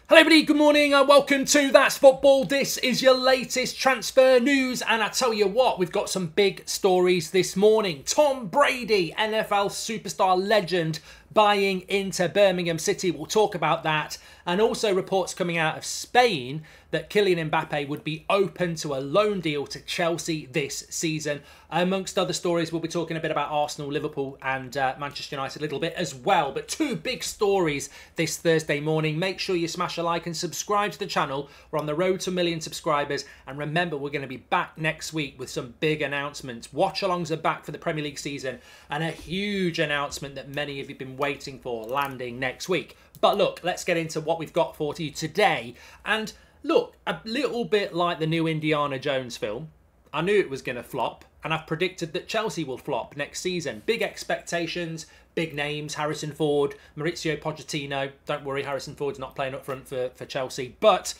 Hello everybody, good morning and welcome to That's Football. This is your latest transfer news and I tell you what, we've got some big stories this morning. Tom Brady, NFL superstar legend, buying into Birmingham City. We'll talk about that. And also reports coming out of Spain that Kylian Mbappe would be open to a loan deal to Chelsea this season. Amongst other stories, we'll be talking a bit about Arsenal, Liverpool and Manchester United a little bit as well. But two big stories this Thursday morning. Make sure you smash a like and subscribe to the channel. We're on the road to 1 million subscribers. And remember, we're going to be back next week with some big announcements. Watch-alongs are back for the Premier League season. And a huge announcement that many of you have been waiting for landing next week. But look, let's get into what we've got for you today. And look, a little bit like the new Indiana Jones film. I knew it was going to flop, and I've predicted that Chelsea will flop next season. Big expectations, big names, Harrison Ford, Maurizio Pochettino. Don't worry, Harrison Ford's not playing up front for Chelsea. But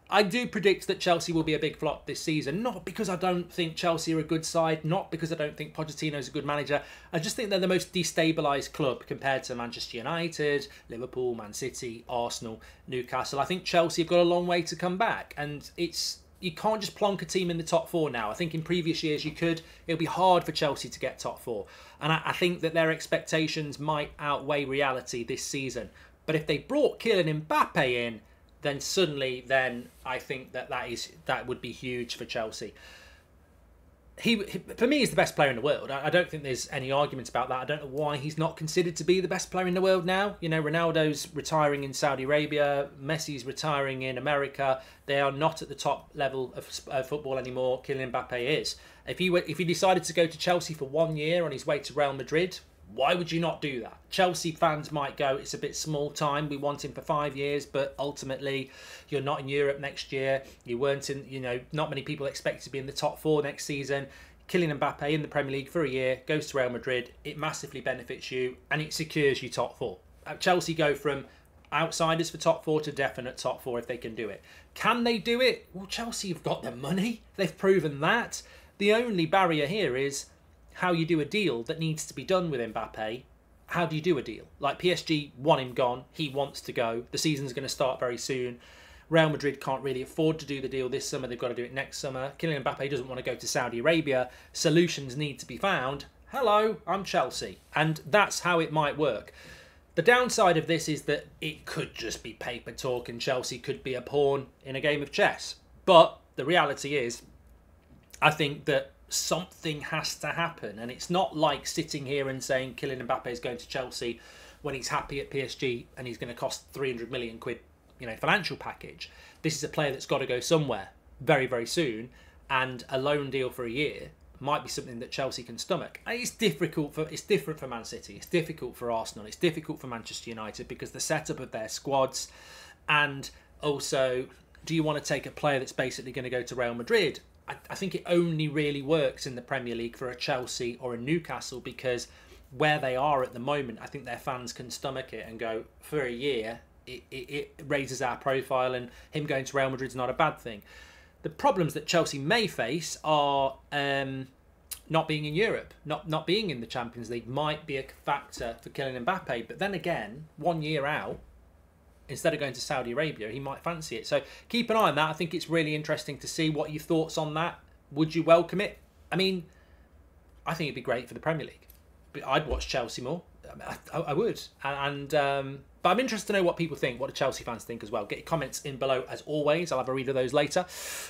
I do predict that Chelsea will be a big flop this season. Not because I don't think Chelsea are a good side, not because I don't think Pochettino's a good manager. I just think they're the most destabilised club compared to Manchester United, Liverpool, Man City, Arsenal, Newcastle. I think Chelsea have got a long way to come back. And you can't just plonk a team in the top four now. I think in previous years you could. It'll be hard for Chelsea to get top four. And I think that their expectations might outweigh reality this season. But if they brought Kylian Mbappe in, then suddenly, I think that would be huge for Chelsea. He for me, is the best player in the world. I don't think there's any argument about that. I don't know why he's not considered to be the best player in the world now. You know, Ronaldo's retiring in Saudi Arabia, Messi's retiring in America. They are not at the top level of football anymore. Kylian Mbappe is. If he decided to go to Chelsea for 1 year on his way to Real Madrid, why would you not do that? Chelsea fans might go, it's a bit small time. We want him for 5 years, but ultimately you're not in Europe next year. You weren't in, not many people expect to be in the top four next season. Kylian Mbappe in the Premier League for a year, goes to Real Madrid. It massively benefits you and it secures you top four. Chelsea go from outsiders for top four to definite top four if they can do it. Can they do it? Well, Chelsea have got the money. They've proven that. The only barrier here is how you do a deal that needs to be done with Mbappe. How do you do a deal? Like PSG want him gone. He wants to go. The season's going to start very soon. Real Madrid can't really afford to do the deal this summer. They've got to do it next summer. Kylian Mbappe doesn't want to go to Saudi Arabia. Solutions need to be found. Hello, I'm Chelsea. And that's how it might work. The downside of this is that it could just be paper talk and Chelsea could be a pawn in a game of chess. But the reality is, I think that something has to happen, and it's not like sitting here and saying Kylian Mbappe is going to Chelsea when he's happy at PSG and he's going to cost 300 million quid, financial package. This is a player that's got to go somewhere very, very soon, and a loan deal for a year might be something that Chelsea can stomach. And it's different for Man City, it's difficult for Arsenal, it's difficult for Manchester United because the setup of their squads, and also, do you want to take a player that's basically going to go to Real Madrid? I think it only really works in the Premier League for a Chelsea or a Newcastle because where they are at the moment, I think their fans can stomach it and go, for a year, it raises our profile and him going to Real Madrid is not a bad thing. The problems that Chelsea may face are not being in Europe, not being in the Champions League might be a factor for Kylian Mbappe. But then again, 1 year out, instead of going to Saudi Arabia, he might fancy it. So keep an eye on that. I think it's really interesting to see what your thoughts on that. Would you welcome it? I mean, I think it'd be great for the Premier League. But I'd watch Chelsea more. I would. But I'm interested to know what people think, what the Chelsea fans think as well. Get your comments in below as always. I'll have a read of those later.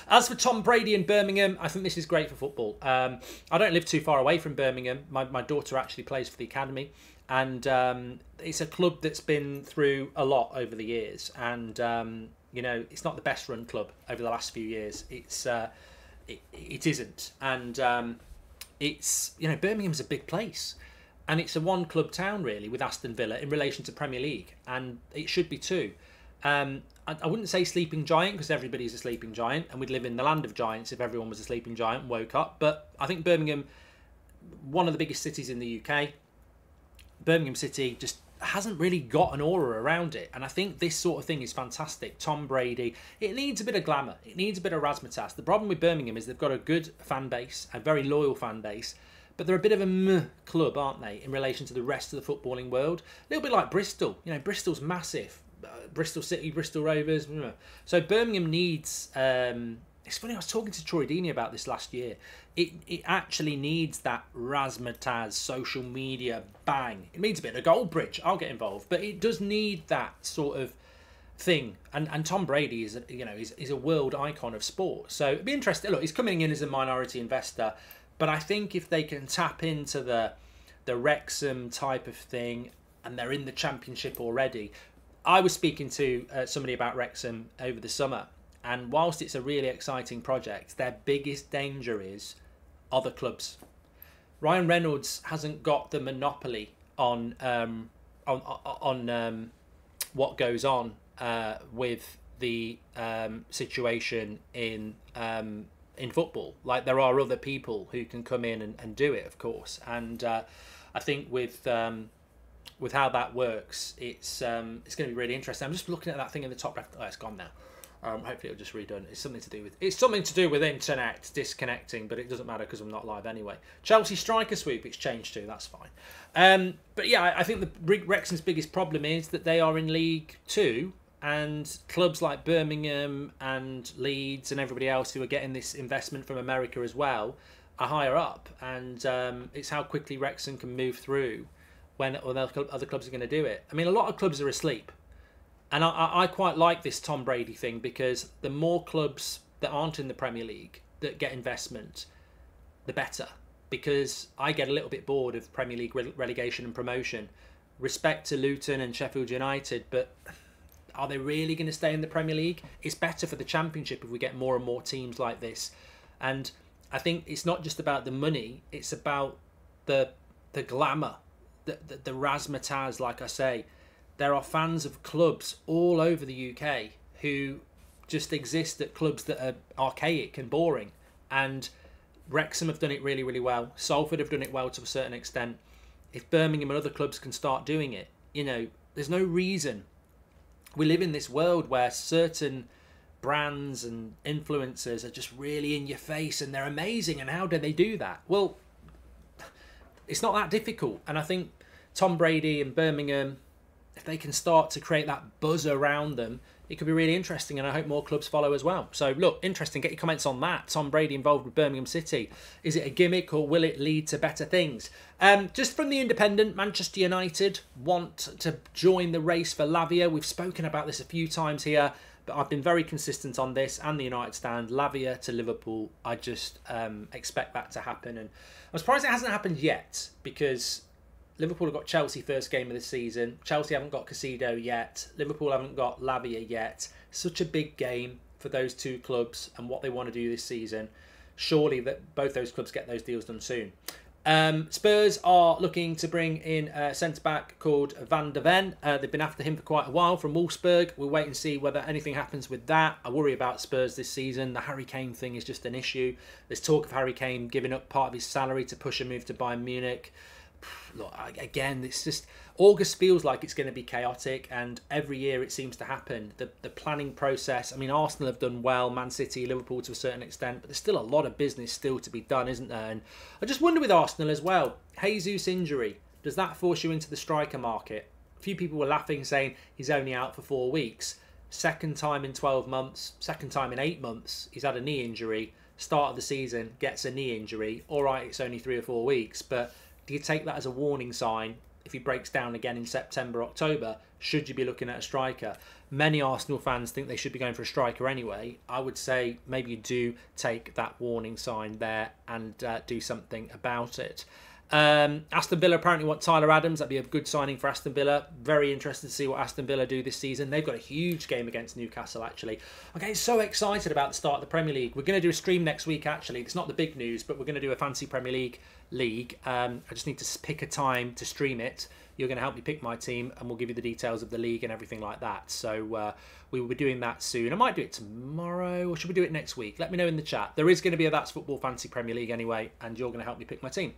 As for Tom Brady in Birmingham, I think this is great for football. I don't live too far away from Birmingham. My daughter actually plays for the academy. And it's a club that's been through a lot over the years. And, it's not the best run club over the last few years. It isn't. And Birmingham's a big place. And it's a one-club town, really, with Aston Villa in relation to Premier League. And it should be too. I wouldn't say sleeping giant, because everybody's a sleeping giant. And we'd live in the land of giants if everyone was a sleeping giant and woke up. But I think Birmingham, one of the biggest cities in the UK, Birmingham City just hasn't really got an aura around it. And I think this sort of thing is fantastic. Tom Brady, it needs a bit of glamour. It needs a bit of razzmatazz. The problem with Birmingham is they've got a good fan base, a very loyal fan base. But they're a bit of a meh club, aren't they, in relation to the rest of the footballing world? A little bit like Bristol. Bristol's massive. Bristol City, Bristol Rovers. So Birmingham needs... it's funny, I was talking to Troy Deeney about this last year. It actually needs that razzmatazz, social media, bang. It needs a bit of Goldbridge. I'll get involved. But it does need that sort of thing. And Tom Brady is, is a world icon of sport. So it'd be interesting. Look, he's coming in as a minority investor. But I think if they can tap into the Wrexham type of thing, and they're in the Championship already. I was speaking to somebody about Wrexham over the summer. And whilst it's a really exciting project, their biggest danger is other clubs. Ryan Reynolds hasn't got the monopoly on what goes on with the situation in football. Like, there are other people who can come in and do it, of course. And I think with how that works, it's going to be really interesting. I'm just looking at that thing in the top left. Oh, it's gone now. Hopefully it'll just redone. It's something to do with internet disconnecting, but it doesn't matter because I'm not live anyway. Chelsea striker sweep, it's changed to, that's fine. But yeah, I think the Wrexham's biggest problem is that they are in League 2, and clubs like Birmingham and Leeds and everybody else who are getting this investment from America as well are higher up, and it's how quickly Wrexham can move through when other clubs are going to do it. I mean, a lot of clubs are asleep. And I quite like this Tom Brady thing, because the more clubs that aren't in the Premier League that get investment, the better. Because I get a little bit bored of Premier League relegation and promotion. Respect to Luton and Sheffield United, but are they really going to stay in the Premier League? It's better for the Championship if we get more and more teams like this. And I think it's not just about the money, it's about the glamour, the razzmatazz, like I say. There are fans of clubs all over the UK who just exist at clubs that are archaic and boring. And Wrexham have done it really, really well. Salford have done it well to a certain extent. If Birmingham and other clubs can start doing it, there's no reason. We live in this world where certain brands and influencers are just really in your face and they're amazing. And how do they do that? Well, it's not that difficult. And I think Tom Brady and Birmingham, if they can start to create that buzz around them, it could be really interesting, and I hope more clubs follow as well. So look, interesting, get your comments on that. Tom Brady involved with Birmingham City. Is it a gimmick or will it lead to better things? Just from the Independent, Manchester United want to join the race for Lavia. We've spoken about this a few times here, but I've been very consistent on this and the United stand. Lavia to Liverpool, I just expect that to happen. And I'm surprised it hasn't happened yet, because Liverpool have got Chelsea first game of the season. Chelsea haven't got Casido yet. Liverpool haven't got Lavia yet. Such a big game for those two clubs and what they want to do this season. Surely that both those clubs get those deals done soon. Spurs are looking to bring in a centre-back called Van der Ven. They've been after him for quite a while from Wolfsburg. We'll wait and see whether anything happens with that. I worry about Spurs this season. The Harry Kane thing is just an issue. There's talk of Harry Kane giving up part of his salary to push a move to Bayern Munich. Look, again, it's just August feels like it's going to be chaotic, and every year it seems to happen. The planning process, I mean, Arsenal have done well, Man City, Liverpool to a certain extent, but there's still a lot of business still to be done, isn't there? And I just wonder with Arsenal as well, Jesus injury, does that force you into the striker market? A few people were laughing, saying he's only out for 4 weeks. Second time in 12 months, second time in 8 months, he's had a knee injury. Start of the season, gets a knee injury. All right, it's only 3 or 4 weeks, but do you take that as a warning sign if he breaks down again in September, October? Should you be looking at a striker? Many Arsenal fans think they should be going for a striker anyway. I would say maybe you do take that warning sign there and do something about it. Aston Villa apparently want Tyler Adams. That'd be a good signing for Aston Villa. Very interested to see what Aston Villa do this season. They've got a huge game against Newcastle, actually. I'm getting so excited about the start of the Premier League. We're going to do a stream next week, actually. It's not the big news, but we're going to do a fancy Premier League. I just need to pick a time to stream it. You're going to help me pick my team, and we'll give you the details of the league and everything like that. So we will be doing that soon. I might do it tomorrow, or should we do it next week? Let me know in the chat. There is going to be a That's Football Fantasy Premier League anyway, and you're going to help me pick my team.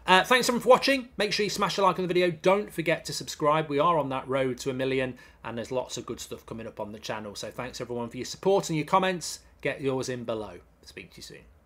Thanks everyone for watching. Make sure you smash a like on the video. Don't forget to subscribe. We are on that road to 1 million, and there's lots of good stuff coming up on the channel. So thanks everyone for your support and your comments. Get yours in below. Speak to you soon.